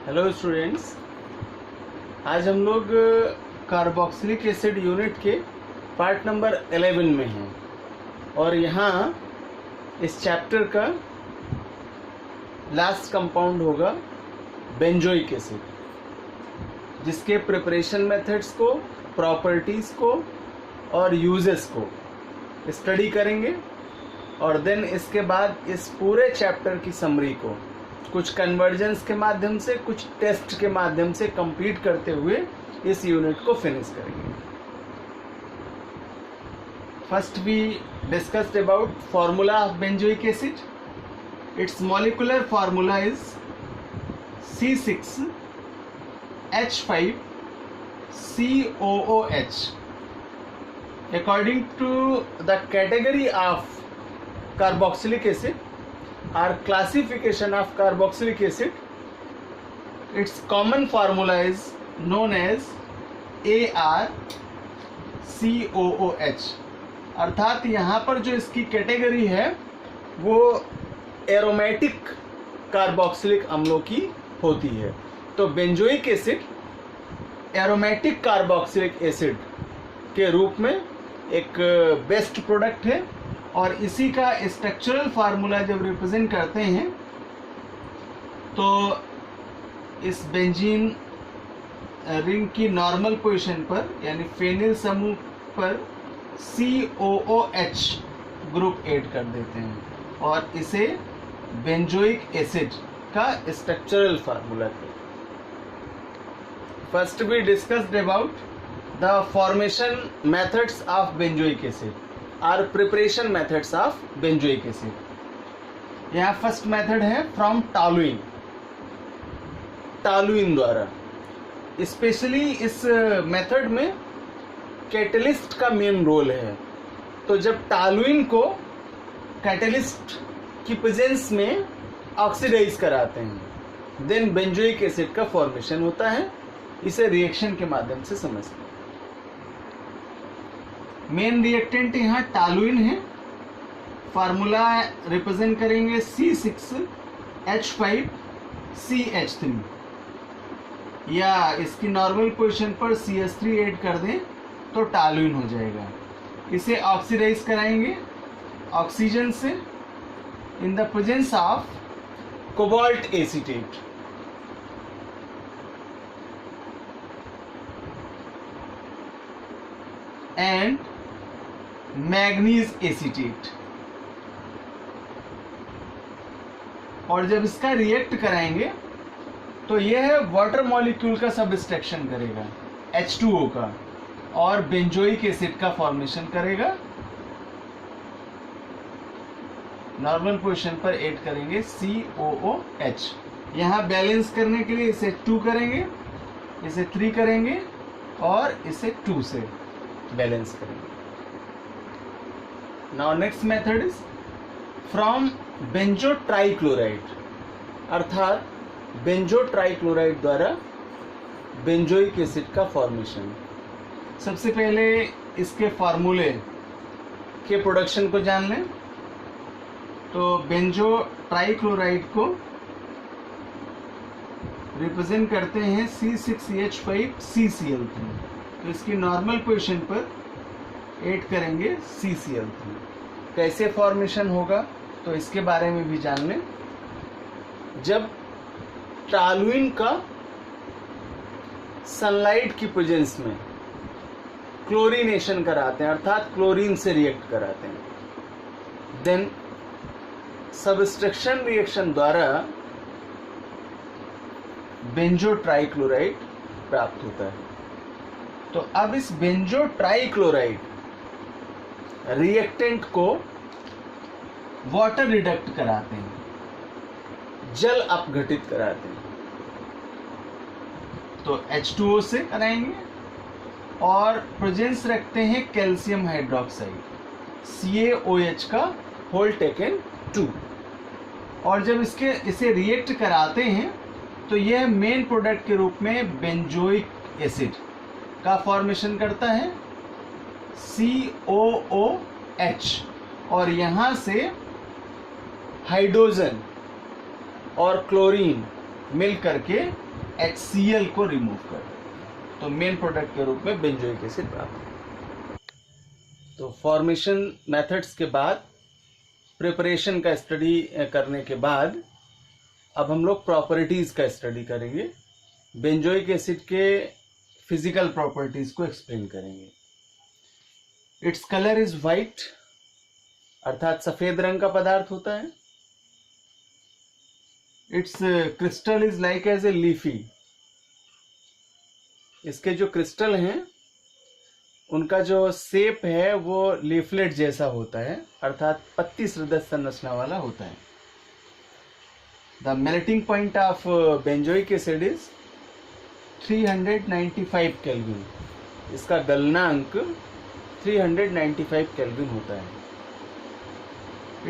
Hello students, आज हम लोग कार्बोक्सिलिक एसिड यूनिट के पार्ट नंबर 11 में हैं और यहाँ इस चैप्टर का लास्ट कंपाउंड होगा बेंजोइक एसिड, जिसके प्रिपरेशन मेथड्स को, प्रॉपर्टीज़ को और यूजेस को स्टडी करेंगे और देन इसके बाद इस पूरे चैप्टर की समरी को कुछ कन्वर्जन्स के माध्यम से, कुछ टेस्ट के माध्यम से कंप्लीट करते हुए इस यूनिट को फिनिश करेंगे। First we discussed about formula of benzoic acid. Its molecular formula is C6H5COOH. According to the category of carboxylic acid or classification of carboxylic acid, its common formula is known as ArCOOH. अर्थात यहाँ पर जो इसकी category है वो aromatic carboxylic अम्लों की होती है। तो benzoic acid aromatic carboxylic acid के रूप में एक बेस्ट प्रोडक्ट है और इसी का स्ट्रक्चरल फार्मूला जब रिप्रेजेंट करते हैं तो इस बेंजीन रिंग की नॉर्मल पोजीशन पर यानी फेनिल समूह पर COOH ग्रुप ऐड कर देते हैं और इसे बेंजोइक एसिड का स्ट्रक्चरल फार्मूला है। First we discussed about the formation methods of benzoic acid और preparation methods of benzoic acid. यहाँ फर्स्ट मेथड है फ्रॉम टॉलुइन द्वारा। स्पेशली इस मेथड में कैटलिस्ट का मेन रोल है। तो जब टॉलुइन को कैटलिस्ट की प्रेजेंस में ऑक्सीडाइज कराते हैं देन बेंजोइक एसिड का फॉर्मेशन होता है। इसे रिएक्शन के माध्यम से समझते हैं। मेन रिएक्टेंट यहाँ टॉलुइन है। फार्मूला रिप्रेजेंट करेंगे C6H5CH3 या इसकी नॉर्मल पोजीशन पर CH3 ऐड कर दें तो टॉलुइन हो जाएगा। इसे ऑक्सीडाइज कराएंगे ऑक्सीजन से in the presence of cobalt acetate. And manganese acetate. और जब इसका रिएक्ट कराएंगे तो यह वाटर मॉलिक्यूल का सबस्ट्रैक्शन करेगा H2O का और बेंजोइक एसिड का फॉर्मेशन करेगा। नॉर्मल पोजीशन पर ऐड करेंगे COOH। यहाँ बैलेंस करने के लिए इसे 2 करेंगे, इसे 3 करेंगे और इसे 2 से बैलेंस करेंगे। Now next method is from benzo trichloride, अर्थात बेंजो ट्राइक्लोराइड द्वारा बेंजोइक एसिड का फॉर्मेशन। सबसे पहले इसके फार्मूले के प्रोडक्शन को जान लें। तो बेंजो ट्राइक्लोराइड को रिप्रेजेंट करते हैं C6H5CCl3। तो इसकी नॉर्मल पोजीशन पर ऐड करेंगे CCl3। कैसे फॉर्मेशन होगा तो इसके बारे में भी जान लें। जब टॉलुइन का सनलाइट की प्रेजेंस में क्लोरीनेशन कराते हैं, अर्थात क्लोरीन से रिएक्ट कराते हैं, देन सबस्ट्रक्शन रिएक्शन द्वारा बेंजो ट्राइक्लोराइड प्राप्त होता है। तो अब इस बेंजो ट्राइक्लोराइड रिएक्टेंट को वाटर रिडक्ट कराते हैं, जल अपघटित कराते हैं। तो H2O से कराएंगे और प्रेजेंस रखते हैं कैल्शियम हाइड्रोक्साइड CaOH का होल टेकन 2। और जब इसे रिएक्ट कराते हैं तो यह मेन प्रोडक्ट के रूप में बेंजोइक एसिड का फॉर्मेशन करता है COOH और यहाँ से हाइड्रोजन और क्लोरीन मिल करके HCl को रिमूव कर दें, तो मेन प्रोडक्ट के रूप में बेंजोइक एसिड प्राप्त है। तो फॉर्मेशन मेथड्स के बाद, प्रिपरेशन का स्टडी करने के बाद, अब हम लोग प्रॉपर्टीज़ का स्टडी करेंगे। बेंजोइक एसिड के फिजिकल प्रॉपर्टीज़ को एक्सप्लेन करेंगे। इट्स कलर इज वाइट, अर्थात सफ़ेद रंग का पदार्थ होता है। Its crystal is like as a leafy, इसके जो क्रिस्टल हैं उनका जो शेप है वो लीफलेट जैसा होता है, अर्थात पत्ती सदृश संरचना वाला होता है। The melting point of benzoic acid is 395 kelvin, इसका गलनांक 395 केल्विन होता है।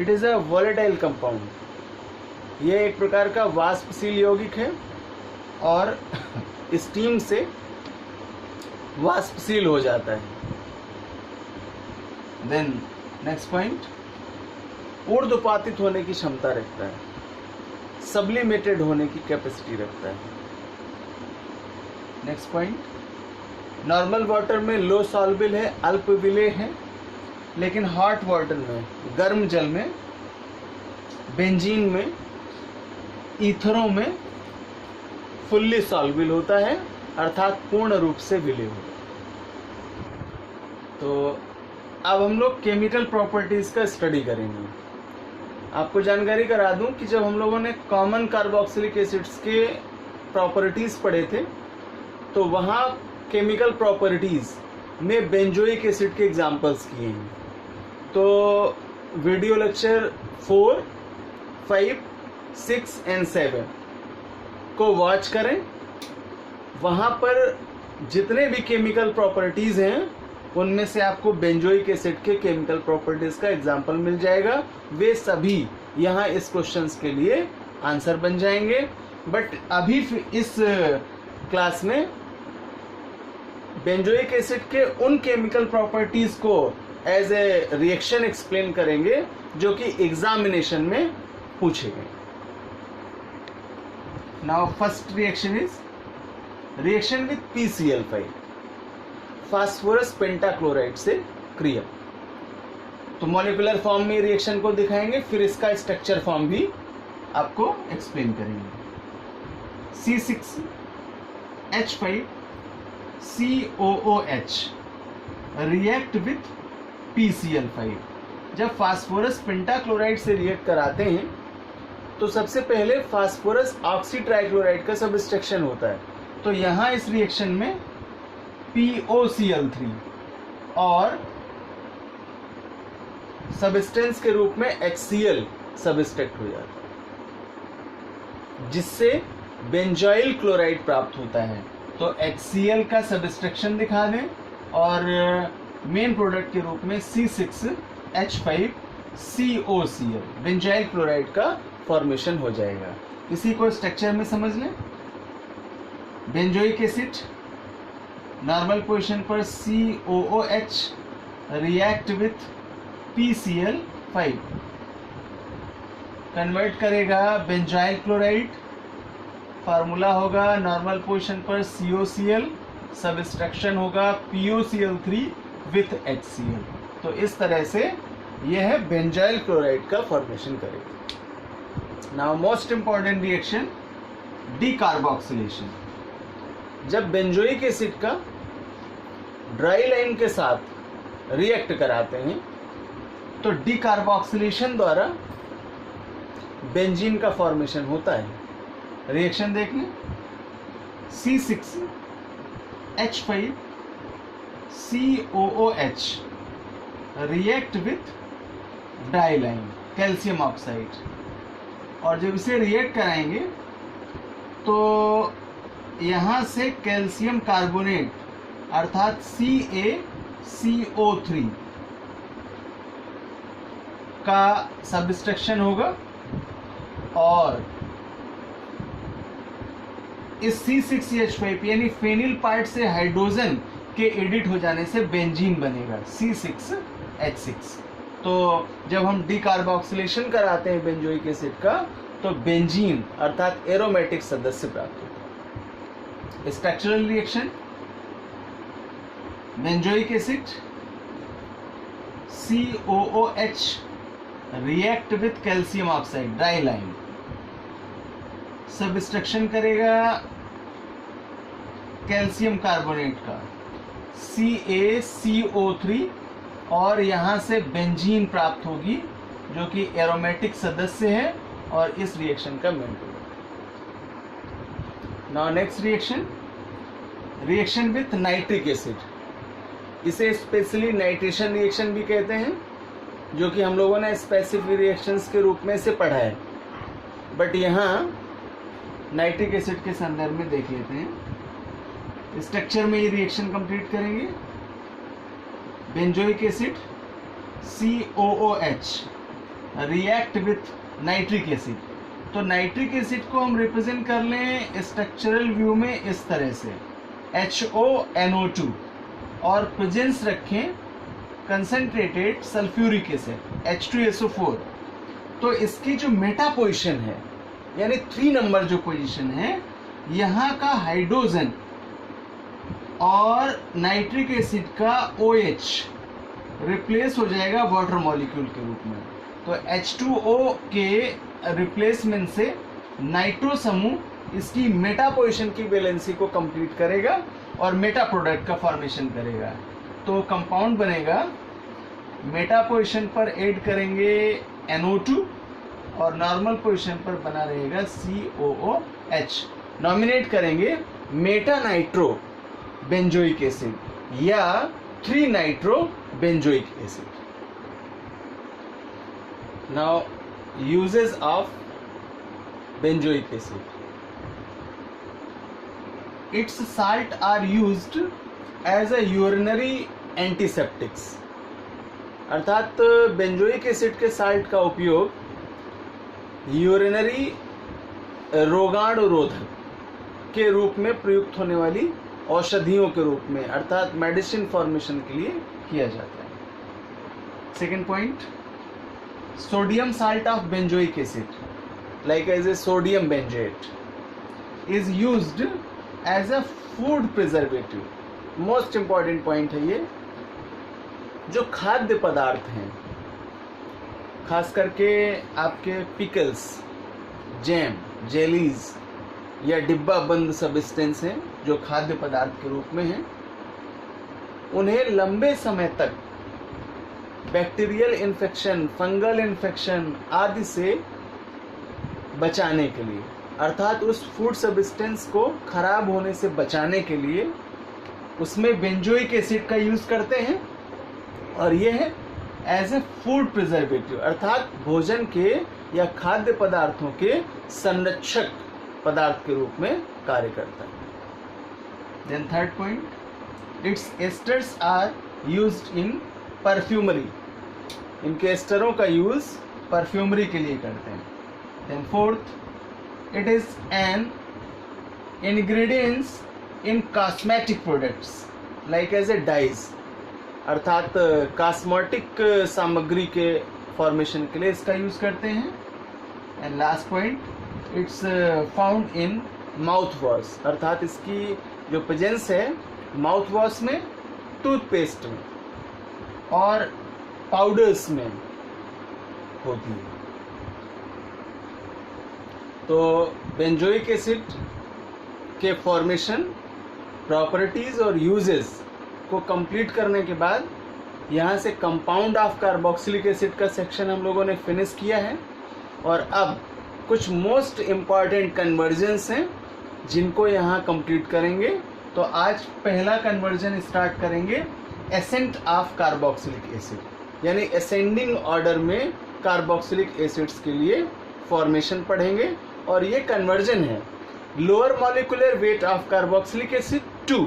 It is a volatile compound, यह एक प्रकार का वाष्पशील यौगिक है और स्टीम से वाष्पशील हो जाता है। देन नेक्स्ट पॉइंट, ऊर्ध्वपातित होने की क्षमता रखता है, सब्लिमेटेड होने की कैपेसिटी रखता है। नेक्स्ट पॉइंट, नॉर्मल वाटर में लो सॉल्युबल है, अल्प विलेय है, लेकिन हॉट वाटर में, गर्म जल में, बेंजीन में, ईथरों में फुल्ली सॉल्युबल होता है, अर्थात पूर्ण रूप से विलेय होता है। तो अब हम लोग केमिकल प्रॉपर्टीज़ का स्टडी करेंगे। आपको जानकारी करा दूं कि जब हम लोगों ने कॉमन कार्बोक्सिलिक एसिड्स के प्रॉपर्टीज़ पढ़े थे, तो वहाँ केमिकल प्रॉपर्टीज़ में बेंजोइक एसिड के एग्जाम्पल्स किए हैं। तो वीडियो लेक्चर 4, 5, 6 एंड 7 को वॉच करें। वहाँ पर जितने भी केमिकल प्रॉपर्टीज़ हैं उनमें से आपको बेंजोइक एसिड के केमिकल प्रॉपर्टीज़ का एग्जाम्पल मिल जाएगा। वे सभी यहाँ इस क्वेश्चंस के लिए आंसर बन जाएंगे। बट अभी इस क्लास में बेंजोइक एसिड के उन केमिकल प्रॉपर्टीज़ को एज ए रिएक्शन एक्सप्लेन करेंगे जो कि एग्जामिनेशन में पूछे गए। Now first reaction is reaction with PCl5, phosphorus pentachloride से क्रिया। तो मॉलिक्यूलर फॉर्म में रिएक्शन को दिखाएंगे, फिर इसका स्ट्रक्चर फॉर्म भी आपको एक्सप्लेन करेंगे। C6H5COOH react with PCl5। जब फास्फोरस पेंटाक्लोराइड से रिएक्ट कराते हैं तो सबसे पहले फास्फोरस ऑक्सीट्राइक्लोराइड का सबस्ट्रक्शन होता है। तो यहाँ इस रिएक्शन में POCl3 और सबस्टेंस के रूप में HCl सबस्ट्रैक्ट हो जाता है, जिससे बेंजोइल क्लोराइड प्राप्त होता है। तो HCl का सबस्ट्रक्शन दिखा दें और मेन प्रोडक्ट के रूप में C6H5COCl बेंजोइल क्लोराइड का फॉर्मेशन हो जाएगा। इसी को स्ट्रक्चर में समझ लें। बेंजोइक एसिड नॉर्मल पोजीशन पर COOH react with PCl5, convert करेगा बेंजोइल क्लोराइड, फार्मूला होगा नॉर्मल पोजीशन पर COCl, सबस्ट्रक्शन होगा POCl3 विथ HCl। तो इस तरह से यह बेंजोइल क्लोराइड का फॉर्मेशन करेगा। Now most important reaction decarboxylation. जब बेंजोइक एसिड का ड्राई लाइन के साथ रिएक्ट कराते हैं तो डीकार्बोक्सिलेशन द्वारा बेंजीन का फॉर्मेशन होता है। रिएक्शन देख लें। C6H5COOH react with dry line calcium oxide, और जब इसे रिएक्ट कराएंगे तो यहाँ से कैल्शियम कार्बोनेट अर्थात CaCO3 का सबस्ट्रक्शन होगा, और इस C6H5 यानी फेनिल पार्ट से हाइड्रोजन के एडिट हो जाने से बेंजीन बनेगा C6H6। तो जब हम डीकार्बोक्सिलेशन कराते हैं बेंजोइक एसिड का तो बेंजीन अर्थात एरोमेटिक सदस्य प्राप्त होता है। Structural reaction, benzoic acid COOH react with calcium oxide dry lime, subtraction करेगा कैल्शियम कार्बोनेट का CaCO3 और यहाँ से बेंजीन प्राप्त होगी जो कि एरोमेटिक सदस्य है और इस रिएक्शन का main product. Now next reaction, reaction with nitric acid, इसे स्पेशली नाइट्रेशन रिएक्शन भी कहते हैं, जो कि हम लोगों ने स्पेसिफिक रिएक्शंस के रूप में इसे पढ़ा है, बट यहाँ नाइट्रिक एसिड के संदर्भ में देख लेते हैं। स्ट्रक्चर में ये रिएक्शन कंप्लीट करेंगे, benzoic acid COOH react with nitric acid. तो नाइट्रिक एसिड को हम रिप्रेजेंट कर लें स्ट्रक्चरल व्यू में इस तरह से HONO2 और प्रेजेंस रखें कंसंट्रेटेड सल्फ्यूरिक एसिड H2SO4। तो इसकी जो मेटा पोजीशन है यानी 3 नंबर जो पोजीशन है, यहाँ का हाइड्रोजन और नाइट्रिक एसिड का OH रिप्लेस हो जाएगा वाटर मॉलिक्यूल के रूप में। तो H2O के रिप्लेसमेंट से नाइट्रो समूह इसकी मेटा पोजीशन की वैलेंसी को कंप्लीट करेगा और मेटा प्रोडक्ट का फॉर्मेशन करेगा। तो कंपाउंड बनेगा, मेटा पोजीशन पर ऐड करेंगे NO2 और नॉर्मल पोजीशन पर बना रहेगा COOH। नॉमिनेट करेंगे मेटा नाइट्रो बेंजोइक एसिड या 3 nitro benzoic acid. Now uses of benzoic acid, its salt are used as a urinary antiseptics, अर्थात बेंजोइक एसिड के साल्ट का उपयोग यूरिनरी रोगाणुरोधक के रूप में प्रयुक्त होने वाली औषधियों के रूप में अर्थात मेडिसिन फॉर्मेशन के लिए किया जाता है। Second point, sodium salt of benzoic acid like as a sodium benzoate is used as a food preservative. Most important point है ये, जो खाद्य पदार्थ हैं खास करके आपके पिकल्स, जैम, जेलीज या डिब्बा बंद सब्सटेंस हैं जो खाद्य पदार्थ के रूप में हैं, उन्हें लंबे समय तक बैक्टीरियल इन्फेक्शन, फंगल इन्फेक्शन आदि से बचाने के लिए अर्थात उस फूड सब्सटेंस को खराब होने से बचाने के लिए उसमें बेंजोइक एसिड का यूज करते हैं और यह है एज ए फूड प्रिजर्वेटिव अर्थात भोजन के या खाद्य पदार्थों के संरक्षक पदार्थ के रूप में कार्य करता है। Then third point, its esters are used in perfumery, इनके एस्टरों का यूज परफ्यूमरी के लिए करते हैं। Then fourth, it is an ingredients in cosmetic products like as a dyes अर्थात कॉस्मेटिक सामग्री के फॉर्मेशन के लिए इसका यूज करते हैं। And last point, it's found in mouth wash अर्थात इसकी जो प्रेजेंस है माउथ वॉश में, टूथपेस्ट में और पाउडर्स में होती है। तो बेंजोइक एसिड के फॉर्मेशन, प्रॉपर्टीज और यूजेस को कंप्लीट करने के बाद यहाँ से कंपाउंड ऑफ कार्बोक्सिलिक एसिड का सेक्शन हम लोगों ने फिनिश किया है और अब कुछ मोस्ट इम्पॉर्टेंट कन्वर्जन्स हैं जिनको यहाँ कंप्लीट करेंगे। तो आज पहला कन्वर्जन स्टार्ट करेंगे एसेंट ऑफ कार्बोक्सिलिक एसिड यानी असेंडिंग ऑर्डर में कार्बोक्सिलिक एसिड्स के लिए फॉर्मेशन पढ़ेंगे और ये कन्वर्जन है lower molecular weight of carboxylic acid to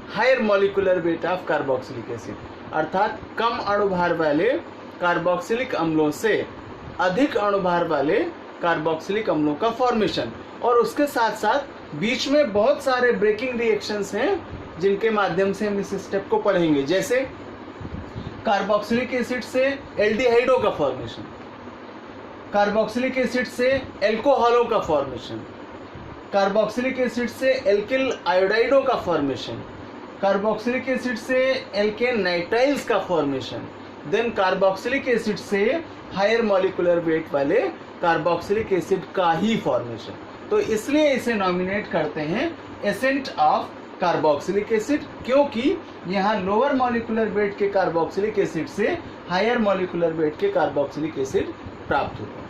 higher molecular weight of carboxylic acid अर्थात कम अणुभार वाले कार्बोक्सिलिक अम्लों से अधिक अणुभार वाले कार्बोक्सिलिक अम्लों का फॉर्मेशन और उसके साथ साथ बीच में बहुत सारे ब्रेकिंग रिएक्शंस हैं जिनके माध्यम से हम इस स्टेप को पढ़ेंगे, जैसे कार्बोक्सिलिक एसिड से एल्डिहाइडो का फॉर्मेशन, कार्बोक्सिलिक एसिड से एल्कोहलों का फॉर्मेशन, कार्बोक्सिलिक एसिड से एल्किल आयोडाइडों का फॉर्मेशन, कार्बोक्सिलिक एसिड से एल्केन नाइट्राइल्स का फॉर्मेशन, देन कार्बोक्सिलिक एसिड से हायर मॉलिक्यूलर वेट वाले कार्बोक्सिलिक एसिड का ही फॉर्मेशन। तो इसलिए इसे नॉमिनेट करते हैं एसेंट ऑफ कार्बोक्सिलिक एसिड, क्योंकि यहाँ लोअर मॉलिक्यूलर वेट के कार्बोक्सिलिक एसिड से हायर मॉलिक्यूलर वेट के कार्बोक्सिलिक एसिड प्राप्त होते हैं।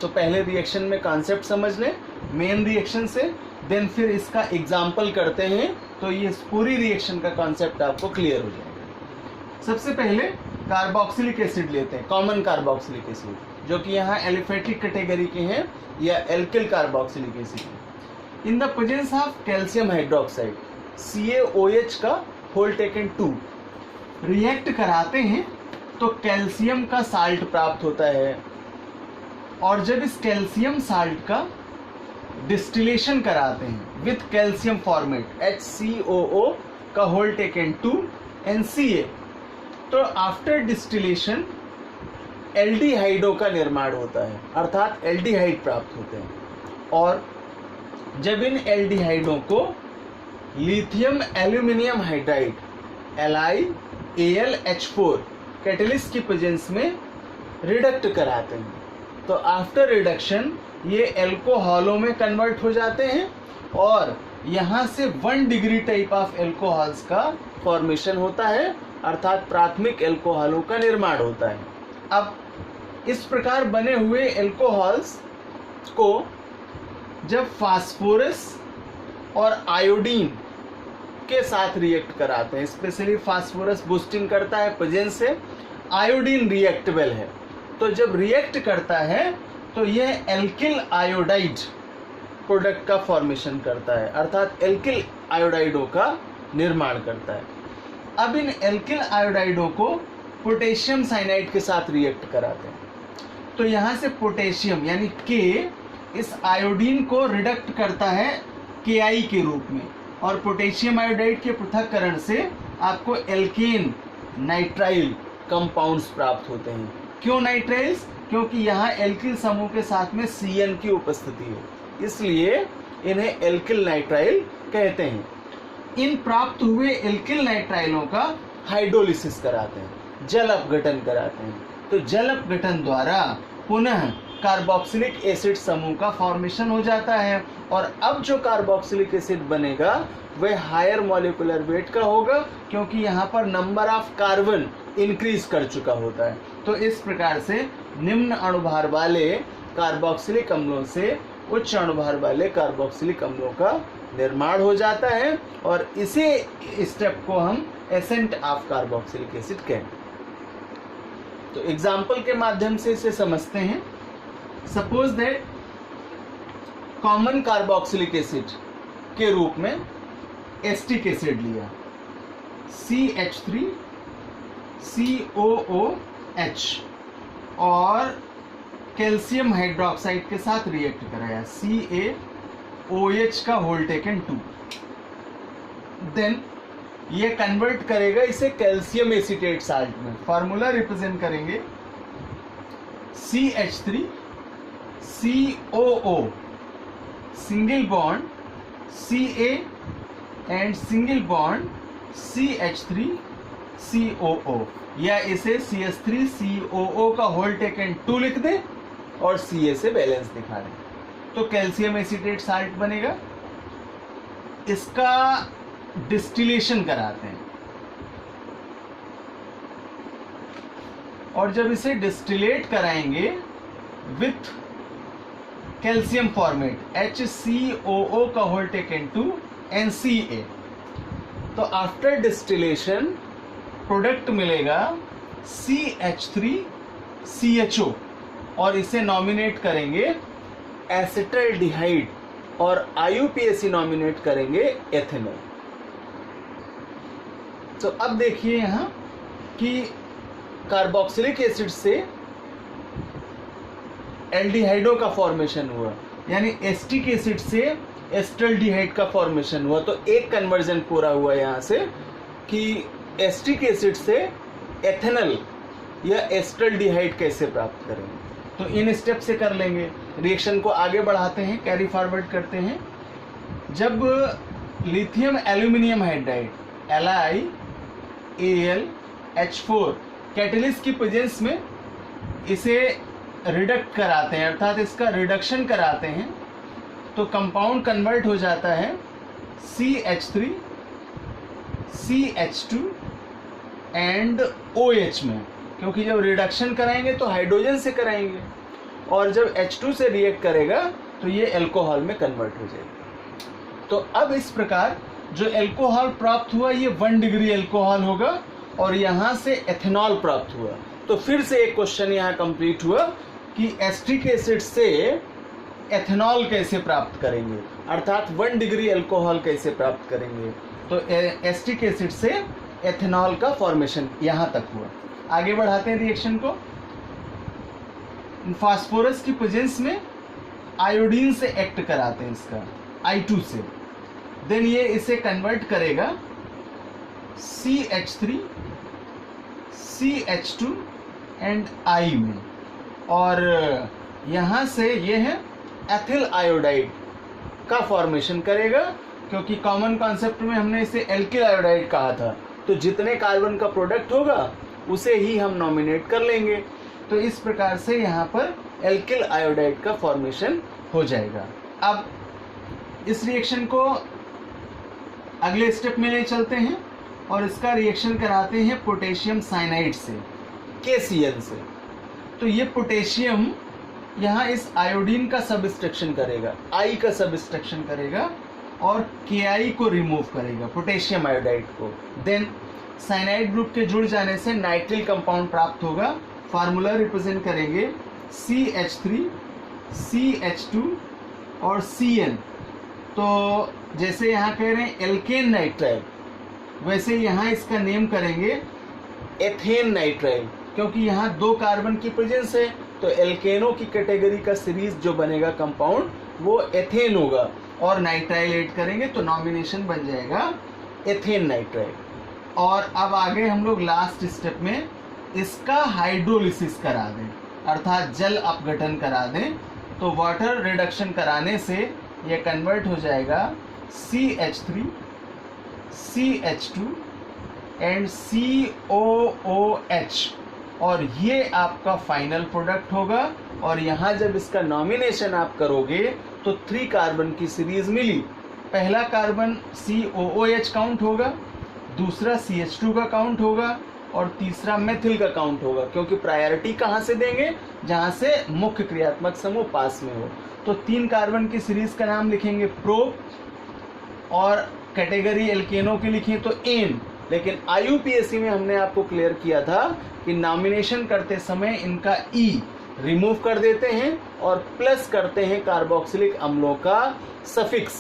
तो पहले रिएक्शन में कॉन्सेप्ट समझ लें मेन रिएक्शन से, देन फिर इसका एग्जाम्पल करते हैं तो ये पूरी रिएक्शन का कॉन्सेप्ट आपको क्लियर हो जाएगा। सबसे पहले कार्बोक्सिलिक एसिड लेते हैं, कॉमन कार्बोक्सिलिक एसिड, जो कि यहाँ एलिफेटिक कैटेगरी के हैं या alkyl carboxylic acid. In the presence of calcium hydroxide CaOH का होल टेकन 2 रिएक्ट कराते हैं तो कैल्शियम का साल्ट प्राप्त होता है, और जब इस कैल्शियम साल्ट का डिस्टिलेशन कराते हैं विथ कैल्शियम फॉर्मेट HCOO का होल टेकन 2 NCA, तो आफ्टर डिस्टिलेशन एल्डिहाइडों का निर्माण होता है, अर्थात एल्डिहाइड प्राप्त होते हैं। और जब इन एल्डिहाइडों को lithium aluminium hydride LiAlH4 catalyst की प्रेजेंस में रिडक्ट कराते हैं, तो आफ्टर रिडक्शन ये एल्कोहलों में कन्वर्ट हो जाते हैं और यहाँ से 1 डिग्री टाइप ऑफ एल्कोहल्स का फॉर्मेशन होता है, अर्थात प्राथमिक एल्कोहलों का निर्माण होता है। अब इस प्रकार बने हुए एल्कोहल्स को जब फास्फोरस और आयोडीन के साथ रिएक्ट कराते हैं, स्पेशली फास्फोरस बूस्टिंग करता है प्रेजेंस से, आयोडीन रिएक्टेबल है, तो जब रिएक्ट करता है तो यह एल्किल आयोडाइड प्रोडक्ट का फॉर्मेशन करता है, अर्थात एल्किल आयोडाइडों का निर्माण करता है। अब इन एल्किल आयोडाइडों को पोटेशियम साइनाइड के साथ रिएक्ट कराते हैं, तो यहाँ से पोटेशियम यानी K इस आयोडीन को रिडक्ट करता है Ki के रूप में, और पोटेशियम आयोडाइड के पृथक्करण से आपको एल्केन नाइट्राइल कंपाउंड्स प्राप्त होते हैं। क्यों नाइट्राइल्स? क्योंकि यहाँ एल्किल समूह के साथ में CN की उपस्थिति है, इसलिए इन्हें एल्किल नाइट्राइल कहते हैं। इन प्राप्त हुए एल्किल नाइट्राइलों का हाइड्रोलिसिस कराते हैं, जल अपघटन कराते हैं, तो जल अपघटन द्वारा पुनः कार्बोक्सिलिक एसिड समूह का फॉर्मेशन हो जाता है, और अब जो कार्बोक्सिलिक एसिड बनेगा वह हायर मॉलिक्यूलर वेट का होगा, क्योंकि यहाँ पर नंबर ऑफ कार्बन इंक्रीज कर चुका होता है। तो इस प्रकार से निम्न अणुभार वाले कार्बोक्सिलिक अम्लों से उच्च अणुभार वाले कार्बोक्सिलिक अम्लों का निर्माण हो जाता है, और इसे स्टेप को हम एसेंट ऑफ कार्बोक्सिलिक एसिड कहते हैं। तो एग्जाम्पल के माध्यम से इसे समझते हैं। Suppose that common carboxylic acid के रूप में एस्टिक एसिड लिया, CH3 COOH, और कैल्शियम हाइड्रोक्साइड के साथ रिएक्ट कराया CaOH का होल टेकन 2, देन ये कन्वर्ट करेगा इसे कैल्शियम एसीटेट साल्ट में। फार्मूला रिप्रेजेंट करेंगे CH3 COO single bond Ca and single bond CH3 COO, या इसे CH3COO का होल टेकन 2 लिख दे और Ca से बैलेंस दिखा दें, तो कैल्शियम एसीटेट साल्ट बनेगा। इसका डिस्टिलेशन कराते हैं, और जब इसे डिस्टिलेट कराएंगे विथ कैल्शियम फॉर्मेट HCOO का होल टेकन 2 NCA, तो आफ्टर डिस्टिलेशन प्रोडक्ट मिलेगा CH3CHO, और इसे नॉमिनेट करेंगे एसिटल्डिहाइड, और IUPAC नॉमिनेट करेंगे एथेनॉल। तो अब देखिए यहाँ कि कार्बोक्सिलिक एसिड से एल्डिहाइडों का फॉर्मेशन हुआ, यानी एस्टिक एसिड से एस्टल्डिहाइड का फॉर्मेशन हुआ, तो एक कन्वर्जन पूरा हुआ यहाँ से कि एस्टिक एसिड से एथेनॉल या एस्टल्डिहाइड कैसे प्राप्त करेंगे। तो इन स्टेप से कर लेंगे। रिएक्शन को आगे बढ़ाते हैं, कैरी फॉरवर्ड करते हैं। जब lithium aluminium hydride LiAlH4 catalyst की प्रेजेंस में इसे रिडक्ट कराते हैं, अर्थात इसका रिडक्शन कराते हैं, तो कंपाउंड कन्वर्ट हो जाता है CH3 CH2 एंड OH में, क्योंकि जब रिडक्शन कराएंगे तो हाइड्रोजन से कराएंगे और जब H2 से रिएक्ट करेगा तो ये अल्कोहल में कन्वर्ट हो जाएगा। तो अब इस प्रकार जो अल्कोहल प्राप्त हुआ ये 1 डिग्री अल्कोहल होगा और यहाँ से एथेनॉल प्राप्त हुआ। तो फिर से एक क्वेश्चन यहाँ कंप्लीट हुआ कि एस्टिक एसिड से एथेनॉल कैसे प्राप्त करेंगे, अर्थात 1 डिग्री अल्कोहल कैसे प्राप्त करेंगे। तो एस्टिक एसिड से एथेनॉल का फॉर्मेशन यहाँ तक हुआ। आगे बढ़ाते हैं रिएक्शन को। फास्फोरस की प्रेजेंस में आयोडीन से एक्ट कराते हैं इसका I2 से, देन ये इसे कन्वर्ट करेगा CH3 CH2 एंड I में, और यहाँ से ये है एथिल आयोडाइड का फॉर्मेशन करेगा, क्योंकि कॉमन कॉन्सेप्ट में हमने इसे एल्किल आयोडाइड कहा था। तो जितने कार्बन का प्रोडक्ट होगा उसे ही हम नॉमिनेट कर लेंगे। तो इस प्रकार से यहाँ पर एल्किल आयोडाइड का फॉर्मेशन हो जाएगा। अब इस रिएक्शन को अगले स्टेप में ले चलते हैं और इसका रिएक्शन कराते हैं पोटेशियम साइनाइड से, KCl से। तो ये पोटेशियम यहाँ इस आयोडीन का सबस्ट्रक्शन करेगा, I का सबस्ट्रक्शन करेगा और Ki को रिमूव करेगा, पोटेशियम आयोडाइड को। देन साइनाइड ग्रुप के जुड़ जाने से नाइट्रिल कंपाउंड प्राप्त होगा। फार्मूला रिप्रेजेंट करेंगे CH3 CH2 और Cn। तो जैसे यहाँ कह रहे हैं एल्केन नाइट्राइल, वैसे यहाँ इसका नेम करेंगे एथेन नाइट्राइल, क्योंकि यहाँ 2 कार्बन की प्रेजेंस है। तो एल्केनो की कैटेगरी का सीरीज जो बनेगा कंपाउंड वो एथेन होगा, और नाइट्राइल ऐड करेंगे तो नॉमिनेशन बन जाएगा एथेन नाइट्राइल। और अब आगे हम लोग लास्ट स्टेप में इसका हाइड्रोलिसिस करा दें, अर्थात जल अपघटन करा दें। तो वाटर रिडक्शन कराने से ये कन्वर्ट हो जाएगा CH3 CH2 एंड COOH, और ये आपका फाइनल प्रोडक्ट होगा। और यहाँ जब इसका नॉमिनेशन आप करोगे तो 3 कार्बन की सीरीज मिली। पहला कार्बन COOH काउंट होगा, दूसरा CH2 का काउंट होगा और तीसरा मेथिल का काउंट होगा, क्योंकि प्रायोरिटी कहाँ से देंगे, जहाँ से मुख्य क्रियात्मक समूह पास में हो। तो 3 कार्बन की सीरीज का नाम लिखेंगे प्रो, और कैटेगरी एल्केनो की लिखें तो एन। लेकिन IUPAC में हमने आपको क्लियर किया था कि नॉमिनेशन करते समय इनका E रिमूव कर देते हैं और प्लस करते हैं कार्बोक्सिलिक अम्लों का सफिक्स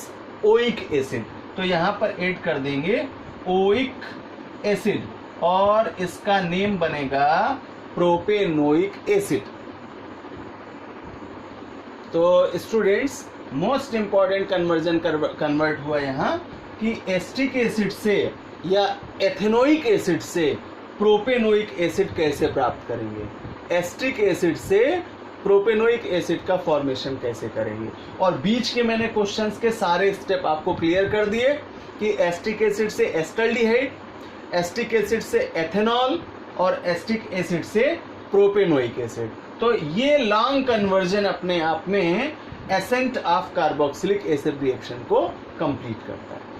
ओइक एसिड। तो यहाँ पर ऐड कर देंगे ओइक एसिड और इसका नेम बनेगा प्रोपेनोइक एसिड। तो students, most important conversion convert हुआ यहाँ कि एस्टिक एसिड से या एथेनोइक एसिड से प्रोपेनोइक एसिड कैसे प्राप्त करेंगे, एस्टिक एसिड से प्रोपेनोइक एसिड का फॉर्मेशन कैसे करेंगे। और बीच के मैंने क्वेश्चंस के सारे स्टेप आपको क्लियर कर दिए कि एस्टिक एसिड से एस्टल्डिहाइड, एस्टिक एसिड से एथेनॉल और एस्टिक एसिड से प्रोपेनोइक एसिड। तो ये लॉन्ग कन्वर्जन अपने आप में accent of carboxylic acid reaction को कंप्लीट करता है।